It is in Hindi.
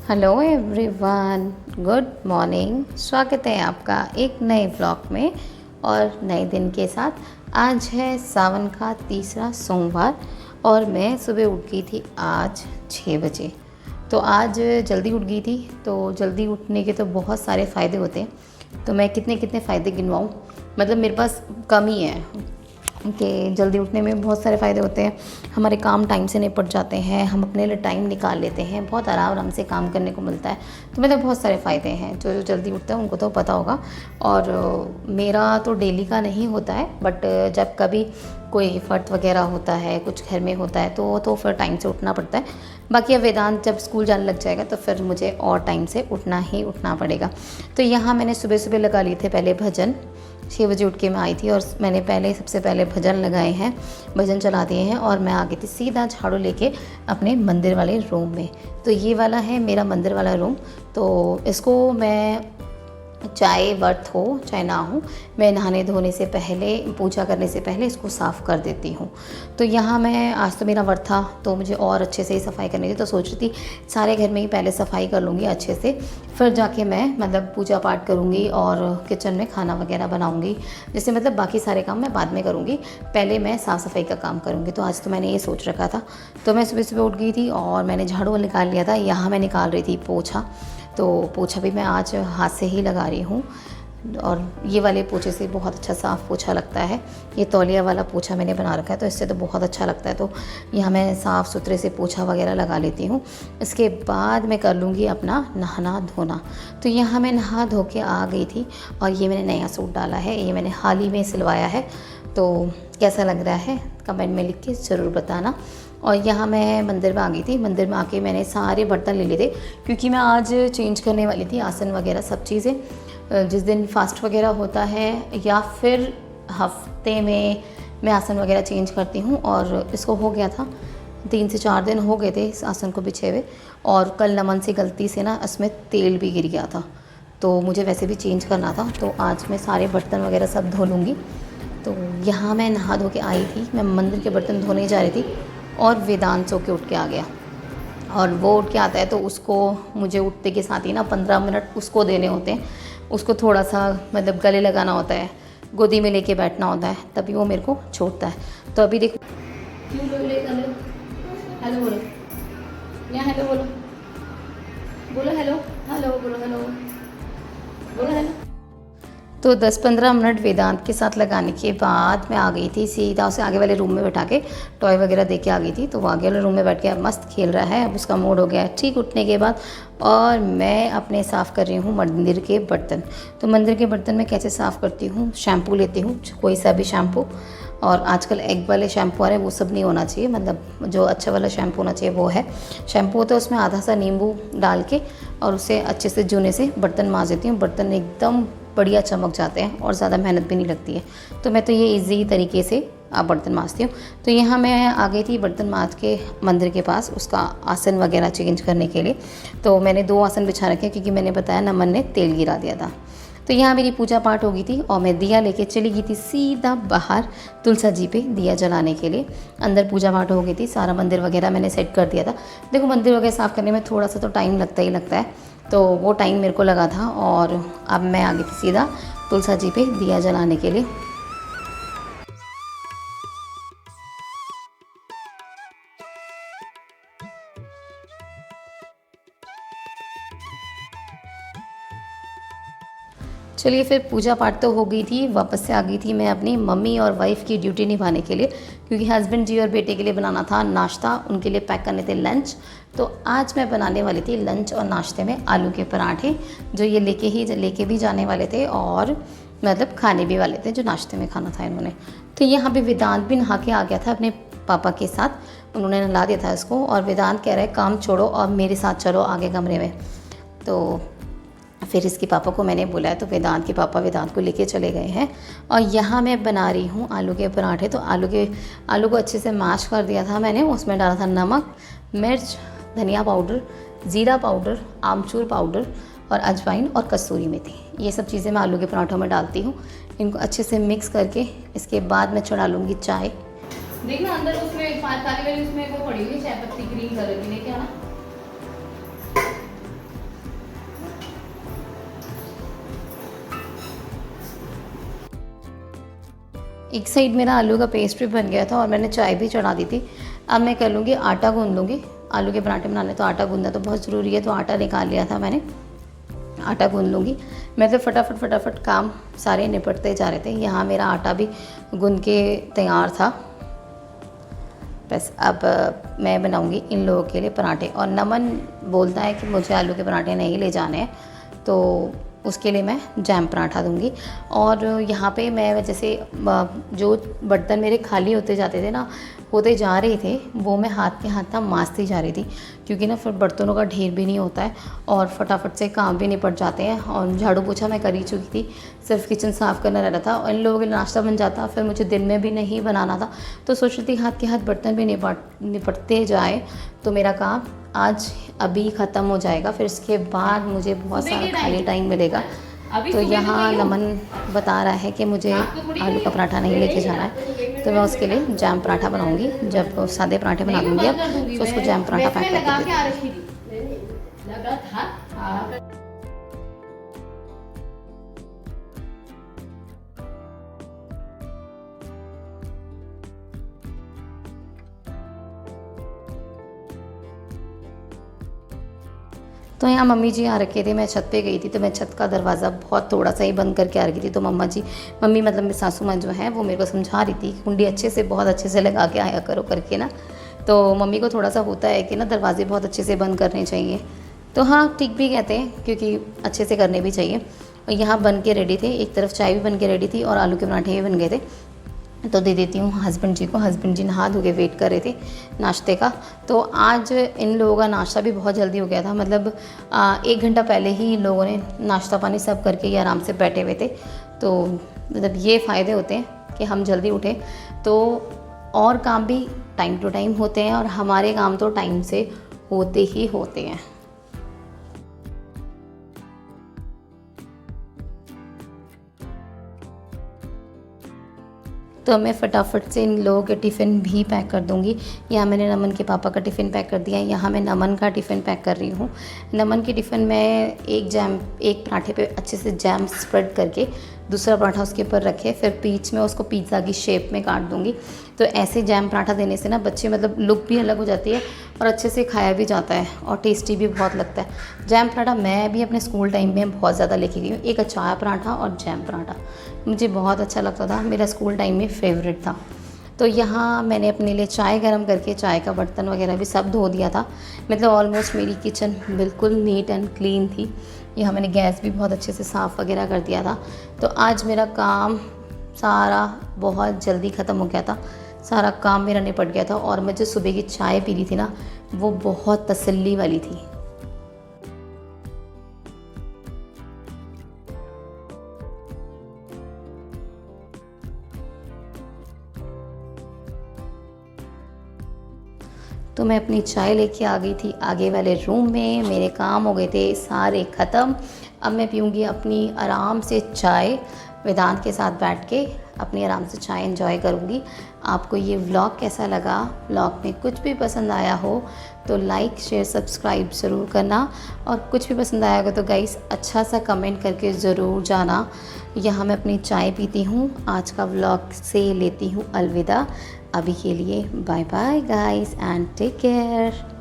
Hello everyone, good morning. स्वागत है आपका एक नए व्लॉग में और नए दिन के साथ। आज है सावन का तीसरा सोमवार और मैं सुबह उठ गई थी आज 6 बजे। तो आज जल्दी उठ गई थी। तो जल्दी उठने के तो बहुत सारे फ़ायदे होते हैं। तो मैं कितने कितने फ़ायदे गिनवाऊँ, मतलब मेरे पास कम ही है कि जल्दी उठने में बहुत सारे फ़ायदे होते हैं। हमारे काम टाइम से निपट जाते हैं, हम अपने लिए टाइम निकाल लेते हैं, बहुत आराम से काम करने को मिलता है। तो मतलब बहुत सारे फ़ायदे हैं। जो जल्दी उठता है उनको तो पता होगा। और मेरा तो डेली का नहीं होता है, बट जब कभी कोई फ़र्त वगैरह होता है, कुछ घर में होता है तो फिर टाइम से उठना पड़ता है। बाकी अब वेदांत जब स्कूल जाने लग जाएगा तो फिर मुझे और टाइम से उठना ही उठना पड़ेगा। तो यहाँ मैंने सुबह सुबह लगा लिए थे पहले भजन। 6 बजे उठ के मैं आई थी और मैंने सबसे पहले भजन लगाए हैं, भजन चला दिए हैं और मैं आ गई थी सीधा झाड़ू लेके अपने मंदिर वाले रूम में। तो ये वाला है मेरा मंदिर वाला रूम। तो इसको मैं चाहे व्रत हो चाहे ना हो, मैं नहाने धोने से पहले, पूजा करने से पहले इसको साफ़ कर देती हूँ। तो यहाँ मैं आज तो मेरा व्रत था तो मुझे और अच्छे से ही सफाई करनी थी। तो सोच रही थी सारे घर में ही पहले सफाई कर लूँगी अच्छे से, फिर जाके मैं मतलब पूजा पाठ करूँगी और किचन में खाना वगैरह बनाऊँगी। जैसे मतलब बाकी सारे काम मैं बाद में करूँगी, पहले मैं साफ़ सफाई का काम करूँगी। तो आज तो मैंने ये सोच रखा था। तो मैं सुबह सुबह उठ गई थी और मैंने झाड़ू निकाल लिया था। यहाँ मैं निकाल रही थी पोछा। तो पोछा भी मैं आज हाथ से ही लगा रही हूँ और ये वाले पोछे से बहुत अच्छा साफ़ पोछा लगता है। ये तौलिया वाला पोछा मैंने बना रखा है तो इससे तो बहुत अच्छा लगता है। तो यहाँ मैं साफ़ सुथरे से पोछा वगैरह लगा लेती हूँ। इसके बाद मैं कर लूँगी अपना नहाना धोना। तो यहाँ मैं नहा धो के आ गई थी और ये मैंने नया सूट डाला है, ये मैंने हाल ही में सिलवाया है। तो कैसा लग रहा है कमेंट में लिख के ज़रूर बताना। और यहाँ मैं मंदिर में आ गई थी। मंदिर में आके मैंने सारे बर्तन ले लिए थे क्योंकि मैं आज चेंज करने वाली थी आसन वगैरह सब चीज़ें। जिस दिन फास्ट वगैरह होता है या फिर हफ्ते में मैं आसन वगैरह चेंज करती हूँ और इसको हो गया था 3 से 4 दिन हो गए थे इस आसन को बिछे हुए। और कल नमन से गलती से ना इसमें तेल भी गिर गया था तो मुझे वैसे भी चेंज करना था। तो आज मैं सारे बर्तन वगैरह सब धो लूँगी। तो यहाँ मैं नहा धो के आई थी, मैं मंदिर के बर्तन धोने जा रही थी और वेदांत सो के उठ के आ गया। और वो उठ के आता है तो उसको मुझे उठते के साथ ही ना 15 मिनट उसको देने होते हैं। उसको थोड़ा सा मतलब गले लगाना होता है, गोदी में लेके बैठना होता है, तभी वो मेरे को छोड़ता है। तो अभी देखो क्यों लो ले कर लो। हेलो बोलो, यहाँ हेलो बोलो, बोलो हेलो, हेलो बोलो, हेलो बोलो, हेलो। तो 10-15 मिनट वेदांत के साथ लगाने के बाद मैं आ गई थी सीधा उसे आगे वाले रूम में बैठा के टॉय वगैरह दे के आ गई थी। तो वो आगे वाले रूम में बैठ के मस्त खेल रहा है। अब उसका मूड हो गया है ठीक उठने के बाद। और मैं अपने साफ़ कर रही हूँ मंदिर के बर्तन। तो मंदिर के बर्तन मैं कैसे साफ़ करती हूँ, शैम्पू लेती हूँ, कोई सा भी शैम्पू। और आजकल एग वाले शैम्पू आ रहे हैं, वो सब नहीं होना चाहिए, मतलब जो अच्छा वाला शैम्पू होना चाहिए वो है। शैम्पू होता है उसमें आधा सा नींबू डाल के और उसे अच्छे से जूने से बर्तन मांज देती हूँ। बर्तन एकदम बढ़िया चमक जाते हैं और ज़्यादा मेहनत भी नहीं लगती है। तो मैं तो ये इजी तरीके से बर्तन मांजती हूँ। तो यहाँ मैं आ गई थी बर्तन मांज के मंदिर के पास उसका आसन वगैरह चेंज करने के लिए। तो मैंने 2 आसन बिछा रखे क्योंकि मैंने बताया नमन ने तेल गिरा दिया था। तो यहाँ मेरी पूजा पाठ हो गई थी और मैं दिया लेके चली गई थी सीधा बाहर तुलसा जी पे दिया जलाने के लिए। अंदर पूजा पाठ हो गई थी, सारा मंदिर वगैरह मैंने सेट कर दिया था। देखो मंदिर वगैरह साफ़ करने में थोड़ा सा तो टाइम लगता ही लगता है, तो वो टाइम मेरे को लगा था। और अब मैं आ गई थी सीधा तुलसा जी पे दिया जलाने के लिए। चलिए फिर पूजा पाठ तो हो गई थी, वापस से आ गई थी मैं अपनी मम्मी और वाइफ़ की ड्यूटी निभाने के लिए क्योंकि हस्बैंड जी और बेटे के लिए बनाना था नाश्ता, उनके लिए पैक करने थे लंच। तो आज मैं बनाने वाली थी लंच और नाश्ते में आलू के पराठे, जो ये लेके भी जाने वाले थे और मतलब खाने भी वाले थे, जो नाश्ते में खाना था इन्होंने। तो यहाँ पे वेदांत भी नहा के आ गया था अपने पापा के साथ, उन्होंने नहला दिया था इसको। और वेदांत कह रहा है काम छोड़ो और मेरे साथ चलो आगे कमरे में। तो फिर इसके पापा को मैंने बुलाया तो वेदांत के पापा वेदांत को लेके चले गए हैं। और यहाँ मैं बना रही हूँ आलू के पराठे। तो आलू को अच्छे से मैश कर दिया था मैंने, उसमें डाला था नमक, मिर्च, धनिया पाउडर, ज़ीरा पाउडर, आमचूर पाउडर और अजवाइन और कसूरी मेथी। ये सब चीज़ें मैं आलू के पराठों में डालती हूँ। इनको अच्छे से मिक्स करके इसके बाद मैं चढ़ा लूँगी चाय। देखना अंदर उसमें काली वाली उसमें वो पड़ी हुई चाय पत्ती ग्रीन कलर की, लेके आना। एक साइड मेरा आलू का पेस्ट भी बन गया था और मैंने चाय भी चढ़ा दी थी। अब मैं कर लूँगी आटा गूँध लूँगी। आलू के पराठे बनाने तो आटा गूँधना तो बहुत ज़रूरी है, तो आटा निकाल लिया था मैंने, आटा गूँध लूँगी। मैं तो फटाफट काम सारे निपटते जा रहे थे। यहाँ मेरा आटा भी गूँध के तैयार था। बस अब मैं बनाऊँगी इन लोगों के लिए पराठे। और नमन बोलता है कि मुझे आलू के पराठे नहीं ले जाने हैं, तो उसके लिए मैं जैम पराठा दूंगी। और यहाँ पे मैं जैसे जो बर्तन मेरे खाली होते जा रहे थे, वो मैं हाथ के हाथ ना मांजती जा रही थी, क्योंकि ना फिर बर्तनों का ढेर भी नहीं होता है और फटाफट से काम भी निपट जाते हैं। और झाड़ू पोछा मैं कर ही चुकी थी, सिर्फ किचन साफ़ करना रह रहा था और इन लोगों के लिए नाश्ता बन जाता। फिर मुझे दिन में भी नहीं बनाना था, तो सोच रही थी हाथ के हाथ बर्तन भी निपटते जाए तो मेरा काम आज अभी ख़त्म हो जाएगा। फिर इसके बाद मुझे बहुत सारा खाली टाइम मिलेगा। तो यहाँ नमन बता रहा है कि मुझे आलू का पराठा नहीं लेके जाना है, तो मैं उसके लिए जैम पराठा बनाऊंगी। जब सादे पराठे बना दूंगी अब, तो उसको जैम पराठा पैक करके दे दूँगी। तो यहाँ मम्मी जी आ रखे थे, मैं छत पे गई थी, तो मैं छत का दरवाज़ा बहुत थोड़ा सा ही बंद करके आ रखी थी। तो मम्मी मतलब मेरी सासू माँ जो है वो मेरे को समझा रही थी, कुंडी अच्छे से बहुत अच्छे से लगा के आया करो करके ना। तो मम्मी को थोड़ा सा होता है कि ना दरवाजे बहुत अच्छे से बंद करने चाहिए। तो हाँ, ठीक भी कहते हैं, क्योंकि अच्छे से करने भी चाहिए। और यहाँ बन के रेडी थे, एक तरफ चाय भी बन के रेडी थी और आलू के पराठे भी बन गए थे। तो दे देती हूँ हस्बैंड जी को। हस्बैंड जी नहा धो के वेट कर रहे थे नाश्ते का। तो आज इन लोगों का नाश्ता भी बहुत जल्दी हो गया था, मतलब 1 घंटा पहले ही इन लोगों ने नाश्ता पानी सब करके ही आराम से बैठे हुए थे। तो मतलब ये फ़ायदे होते हैं कि हम जल्दी उठें, तो और काम भी टाइम टू टाइम होते हैं और हमारे काम तो टाइम से होते ही होते हैं। तो मैं फटाफट से इन लोगों के टिफ़िन भी पैक कर दूँगी। यहाँ मैंने नमन के पापा का टिफ़िन पैक कर दिया है, यहाँ मैं नमन का टिफ़िन पैक कर रही हूँ। नमन के टिफ़िन में एक पराठे पे अच्छे से जैम स्प्रेड करके दूसरा पराठा उसके ऊपर रखे, फिर बीच में उसको पिज़्ज़ा की शेप में काट दूँगी। तो ऐसे जैम पराठा देने से ना बच्चे मतलब लुक भी अलग हो जाती है और अच्छे से खाया भी जाता है और टेस्टी भी बहुत लगता है। जैम पराठा मैं भी अपने स्कूल टाइम में बहुत ज़्यादा लेके गई हूँ। एक अचार पराठा और जैम पराठा मुझे बहुत अच्छा लगता था, मेरा स्कूल टाइम में फेवरेट था। तो यहाँ मैंने अपने लिए चाय गर्म करके चाय का बर्तन वगैरह भी सब धो दिया था। मतलब ऑलमोस्ट मेरी किचन बिल्कुल नीट एंड क्लीन थी। यहाँ मैंने गैस भी बहुत अच्छे से साफ़ वगैरह कर दिया था। तो आज मेरा काम सारा बहुत जल्दी ख़त्म हो गया था, सारा काम मेरा निपट गया था। और मैं जो सुबह की चाय पी रही थी ना, वो बहुत तसल्ली वाली थी। तो मैं अपनी चाय लेके आ गई थी आगे वाले रूम में। मेरे काम हो गए थे सारे ख़त्म। अब मैं पीऊँगी अपनी आराम से चाय, वेदांत के साथ बैठ के अपनी आराम से चाय एंजॉय करूँगी। आपको ये व्लॉग कैसा लगा? व्लॉग में कुछ भी पसंद आया हो तो लाइक शेयर सब्सक्राइब ज़रूर करना, और कुछ भी पसंद आया होगा तो गाइस अच्छा सा कमेंट करके ज़रूर जाना। यहाँ मैं अपनी चाय पीती हूँ। आज का व्लॉग से लेती हूँ अलविदा। अभी के लिए bye bye guys and take care.